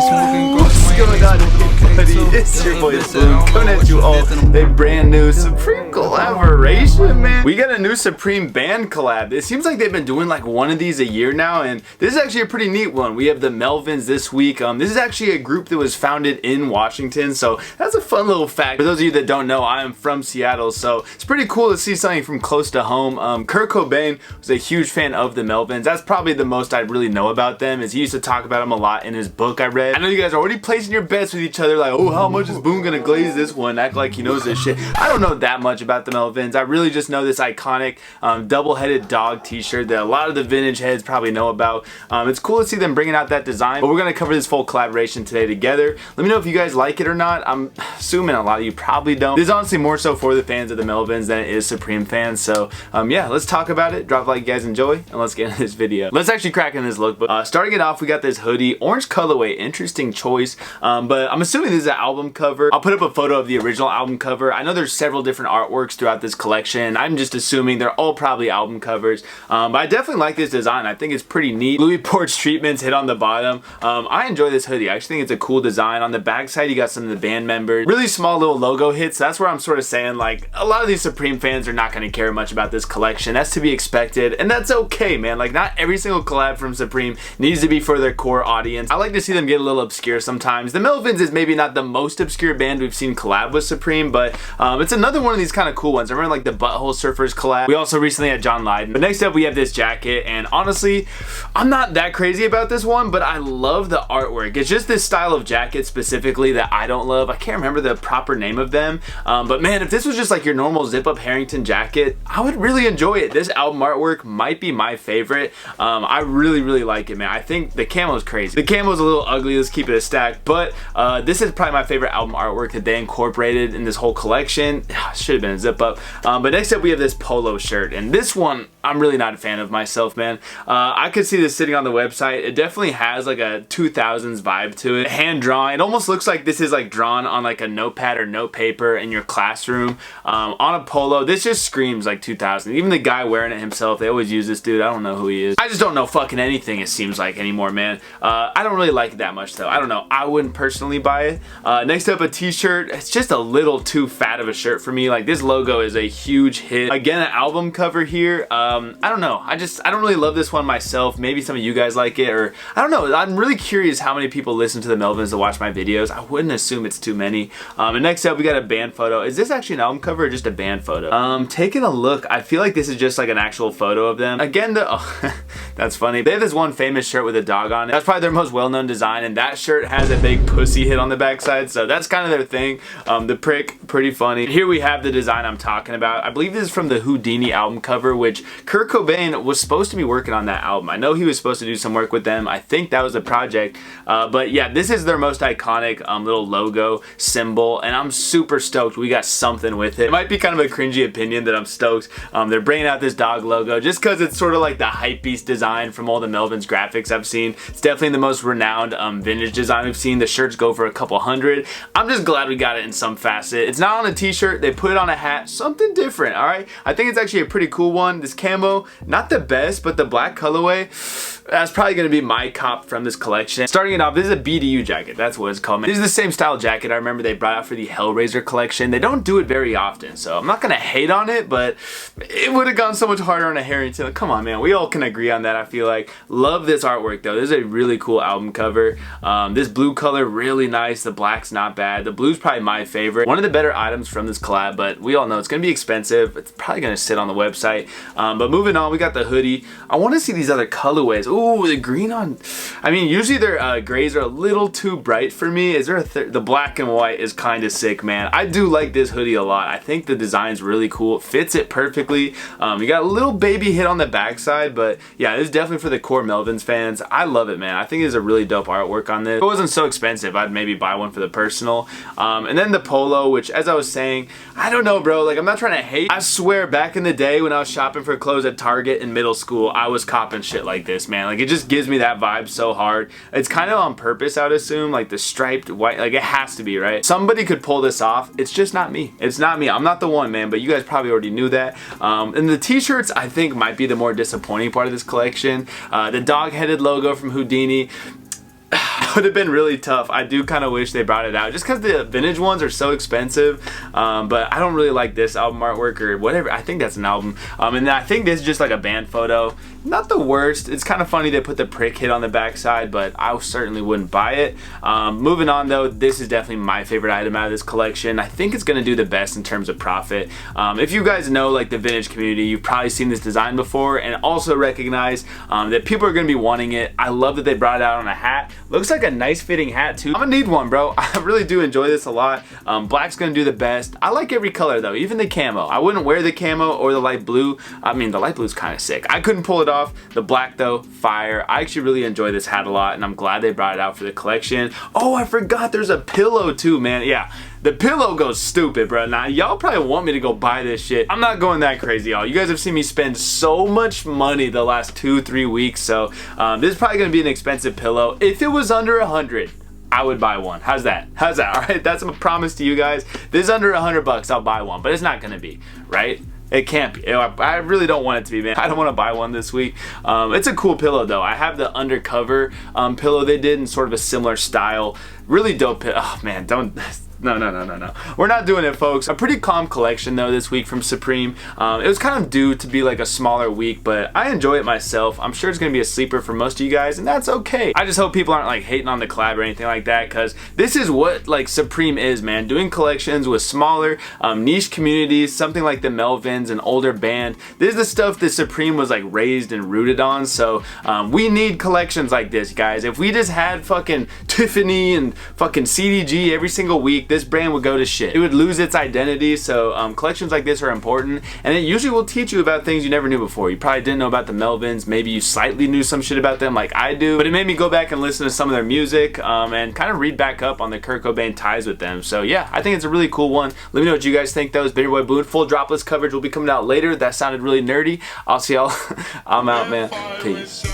What's going on, everybody? It's your boy Bloom coming at you all. A brand new Supreme collaboration, man. We got a new Supreme band collab. It seems like they've been doing like one of these a year now, and this is actually a pretty neat one. We have the Melvins this week. This is actually a group that was founded in Washington, so that's a fun little fact. For those of you that don't know, I am from Seattle, so it's pretty cool to see something from close to home. Kurt Cobain was a huge fan of the Melvins. That's probably the most I really know about them, is he used to talk about them a lot in his book I read. I know you guys are already placing your bets with each other, like, oh, how much is Boone gonna glaze this one? Act like he knows this shit. I don't know that much about the Melvins. I really just know this iconic double-headed dog t-shirt that a lot of the vintage heads probably know about. It's cool to see them bringing out that design, but we're gonna cover this full collaboration today together. Let me know if you guys like it or not. I'm assuming a lot of you probably don't. This is honestly more so for the fans of the Melvins than it is Supreme fans, so yeah, let's talk about it. Drop a like if you guys enjoy, and let's get into this video. Let's actually crack in this lookbook. Starting it off, we got this hoodie, orange colorway, interesting choice, but I'm assuming this is an album cover. I'll put up a photo of the original album cover. I know there's several different artworks throughout this collection. I'm just assuming they're all probably album covers, but I definitely like this design. I think it's pretty neat. Louis Porch treatments hit on the bottom. I enjoy this hoodie. I actually think it's a cool design. On the back side, you got some of the band members. Really small little logo hits. That's where I'm sort of saying, like, a lot of these Supreme fans are not going to care much about this collection. That's to be expected, and that's okay, man. Like, not every single collab from Supreme needs to be for their core audience. I like to see them get a little obscure sometimes. The Melvins is maybe not the most obscure band we've seen collab with Supreme, but it's another one of these kind of cool ones. I remember like the Butthole Surfers collab. We also recently had John Lydon. But next up we have this jacket, and honestly, I'm not that crazy about this one, but I love the artwork. It's just this style of jacket specifically that I don't love. I can't remember the proper name of them, but man, if this was just like your normal zip-up Harrington jacket, I would really enjoy it. This album artwork might be my favorite. I really like it, man. I think the camo's crazy. The camo's a little ugly. Let's keep it a stack, but this is probably my favorite album artwork that they incorporated in this whole collection. Should have been a zip up. But next up we have this polo shirt, and this one I'm really not a fan of myself, man. I could see this sitting on the website. It definitely has like a 2000s vibe to it. Hand drawn. It almost looks like this is like drawn on like a notepad or note paper in your classroom on a polo. This just screams like 2000. Even the guy wearing it himself, they always use this dude. I don't know who he is. I just don't know fucking anything, it seems like, anymore, man. I don't really like it that much though. I don't know. I wouldn't personally buy it. Next up, a t-shirt. It's just a little too fat of a shirt for me. Like, this logo is a huge hit. Again, an album cover here. I don't know. I don't really love this one myself. Maybe some of you guys like it, or I don't know. I'm really curious how many people listen to the Melvins to watch my videos. I wouldn't assume it's too many. And next up, we got a band photo. Is this actually an album cover or just a band photo? Taking a look, I feel like this is just like an actual photo of them. Again, that's funny. They have this one famous shirt with a dog on it. That's probably their most well-known design, and that shirt has a big pussy hit on the backside, so that's kind of their thing. The prick, pretty funny. Here we have the design I'm talking about. I believe this is from the Houdini album cover, which Kurt Cobain was supposed to be working on that album. I know he was supposed to do some work with them. I think that was the project. But yeah, this is their most iconic little logo symbol, and I'm super stoked we got something with it. It might be kind of a cringy opinion that I'm stoked they're bringing out this dog logo just because it's sort of like the hypebeast design from all the Melvins graphics I've seen. It's definitely the most renowned vintage design we've seen. The shirts go for a couple hundred. I'm just glad we got it in some facet. It's not on a t-shirt. They put it on a hat. Something different, all right? I think it's actually a pretty cool one. This camo, not the best, but the black colorway, that's probably going to be my cop from this collection. Starting it off, this is a BDU jacket. That's what it's called. This is the same style jacket I remember they brought out for the Hellraiser collection. They don't do it very often, so I'm not going to hate on it, but it would have gone so much harder on a Harrington. Come on, man. We all can agree on that, I feel like. Love this artwork, though. This is a really cool album cover. This blue color, really nice. The black's not bad. The blue's probably my favorite. One of the better items from this collab, but we all know it's going to be expensive. It's probably going to sit on the website. But moving on, we got the hoodie. I want to see these other colorways. Ooh, the green on... I mean, usually their grays are a little too bright for me. Is there the black and white is kind of sick, man. I do like this hoodie a lot. I think the design's really cool. It fits it perfectly. You got a little baby hit on the backside, but yeah, this is definitely for the core Melvins fans. I love it, man. I think it's a really dope artwork on this. If it wasn't so expensive, I'd maybe buy one for the personal. And then the polo, which, as I was saying, I don't know, bro. Like, I'm not trying to hate. I swear, back in the day when I was shopping for clothes at Target in middle school, I was copping shit like this, man. Like, it just gives me that vibe so hard. It's kind of on purpose, I would assume. Like, the striped white, like, it has to be, right? Somebody could pull this off. It's just not me. It's not me. I'm not the one, man, but you guys probably already knew that. And the t-shirts, I think, might be the more disappointing part of this collection. The dog-headed logo from Houdini. would have been really tough. I do kind of wish they brought it out just because the vintage ones are so expensive. But I don't really like this album artwork or whatever. I think that's an album. And I think this is just like a band photo. Not the worst. It's kind of funny they put the prick hit on the backside, but I certainly wouldn't buy it. Moving on though, this is definitely my favorite item out of this collection. I think it's going to do the best in terms of profit. If you guys know like the vintage community, you've probably seen this design before and also recognize that people are going to be wanting it. I love that they brought it out on a hat. Looks like a nice fitting hat too. I'm gonna need one, bro. I really do enjoy this a lot. Black's gonna do the best. I like every color though, even the camo. I wouldn't wear the camo or the light blue. I mean, the light blue is kind of sick. I couldn't pull it off. The black though, fire. I actually really enjoy this hat a lot and I'm glad they brought it out for the collection. Oh, I forgot there's a pillow too, man. Yeah. The pillow goes stupid, bro. Now, y'all probably want me to go buy this shit. I'm not going that crazy, y'all. You guys have seen me spend so much money the last 2-3 weeks, so this is probably gonna be an expensive pillow. If it was under 100, I would buy one. How's that? How's that? All right, that's a promise to you guys. This is under 100 bucks, I'll buy one, but it's not gonna be, right? It can't be. I really don't want it to be, man. I don't want to buy one this week. It's a cool pillow though. I have the undercover pillow they did in sort of a similar style. Really dope pillow. Oh man, don't. No. We're not doing it, folks. A pretty calm collection though this week from Supreme. It was kind of due to be like a smaller week, but I enjoy it myself. I'm sure it's gonna be a sleeper for most of you guys, and that's okay. I just hope people aren't like hating on the collab or anything like that, because this is what like Supreme is, man. Doing collections with smaller niche communities, something like the Melvins, an older band. This is the stuff that Supreme was like raised and rooted on. So we need collections like this, guys. If we just had fucking Tiffany and fucking CDG every single week, this brand would go to shit. It would lose its identity. So collections like this are important, and it usually will teach you about things you never knew before. You probably didn't know about the Melvins. Maybe you slightly knew some shit about them like I do, but it made me go back and listen to some of their music and kind of read back up on the Kurt Cobain ties with them. So yeah, I think it's a really cool one. Let me know what you guys think though. It's Baby Boy Boone. Full dropless coverage will be coming out later. That sounded really nerdy. I'll see y'all. I'm out, man. Peace.